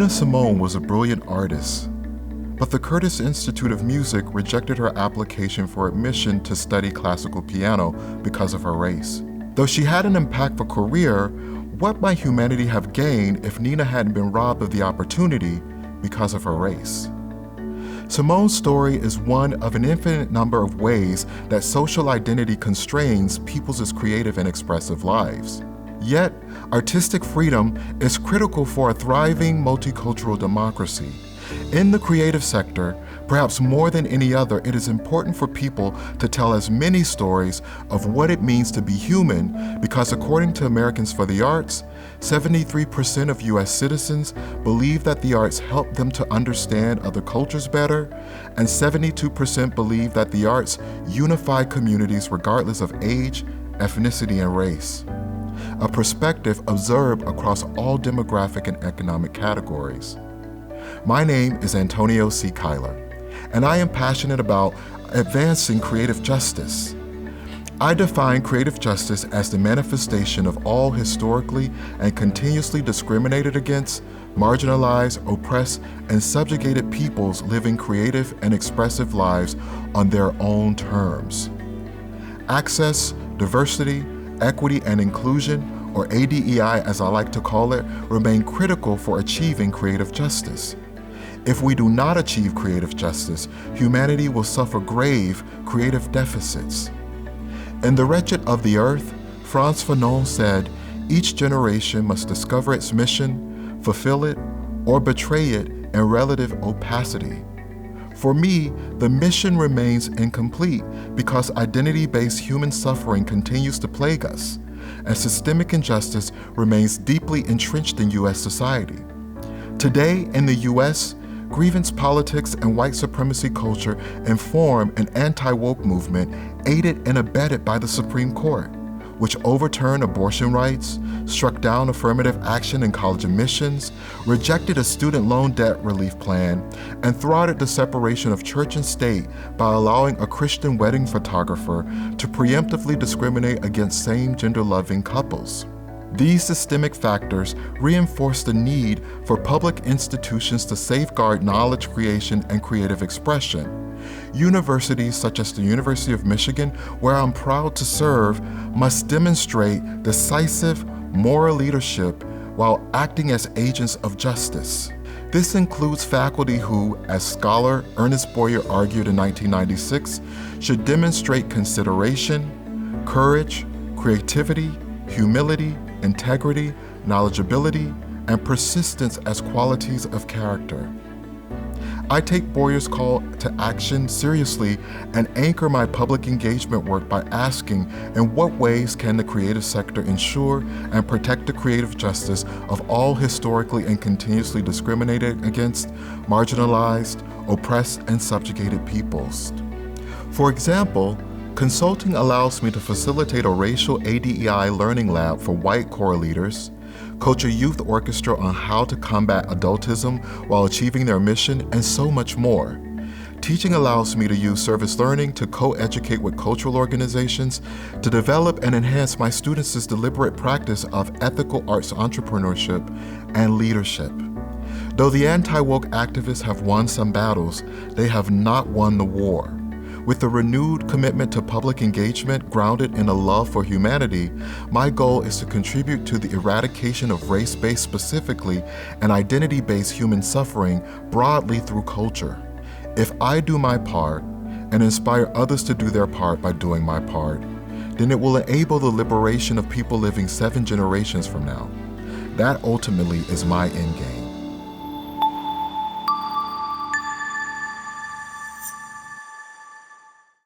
Nina Simone was a brilliant artist, but the Curtis Institute of Music rejected her application for admission to study classical piano because of her race. Though she had an impactful career, what might humanity have gained if Nina hadn't been robbed of the opportunity because of her race? Simone's story is one of an infinite number of ways that social identity constrains people's creative and expressive lives. Yet, artistic freedom is critical for a thriving multicultural democracy. In the creative sector, perhaps more than any other, it is important for people to tell as many stories of what it means to be human because according to Americans for the Arts, 73% of U.S. citizens believe that the arts help them to understand other cultures better, and 72% believe that the arts unify communities regardless of age, ethnicity, and race. A perspective observed across all demographic and economic categories. My name is Antonio C. Cuyler, and I am passionate about advancing creative justice. I define creative justice as the manifestation of all historically and continuously discriminated against, marginalized, oppressed, and subjugated peoples living creative and expressive lives on their own terms. Access, diversity, equity, and inclusion, or ADEI as I like to call it, remain critical for achieving creative justice. If we do not achieve creative justice, humanity will suffer grave creative deficits. In The Wretched of the Earth, Frantz Fanon said, "Each generation must discover its mission, fulfill it, or betray it in relative opacity." For me, the mission remains incomplete because identity-based human suffering continues to plague us, and systemic injustice remains deeply entrenched in U.S. society. Today, in the U.S., grievance politics and white supremacy culture inform an anti-woke movement aided and abetted by the Supreme Court, which overturned abortion rights, struck down affirmative action in college admissions, rejected a student loan debt relief plan, and thwarted the separation of church and state by allowing a Christian wedding photographer to preemptively discriminate against same-gender-loving couples. These systemic factors reinforce the need for public institutions to safeguard knowledge creation and creative expression. Universities such as the University of Michigan, where I'm proud to serve, must demonstrate decisive moral leadership while acting as agents of justice. This includes faculty who, as scholar Ernest Boyer argued in 1996, should demonstrate consideration, courage, creativity, humility, integrity, knowledgeability, and persistence as qualities of character. I take Boyer's call to action seriously and anchor my public engagement work by asking in what ways can the creative sector ensure and protect the creative justice of all historically and continuously discriminated against, marginalized, oppressed, and subjugated peoples. For example, consulting allows me to facilitate a racial ADEI learning lab for white core leaders, coach a youth orchestra on how to combat adultism while achieving their mission, and so much more. Teaching allows me to use service learning to co-educate with cultural organizations to develop and enhance my students' deliberate practice of ethical arts entrepreneurship and leadership. Though the anti-woke activists have won some battles, they have not won the war. With a renewed commitment to public engagement grounded in a love for humanity, my goal is to contribute to the eradication of race-based specifically and identity-based human suffering broadly through culture. If I do my part and inspire others to do their part by doing my part, then it will enable the liberation of people living 7 generations from now. That ultimately is my end game.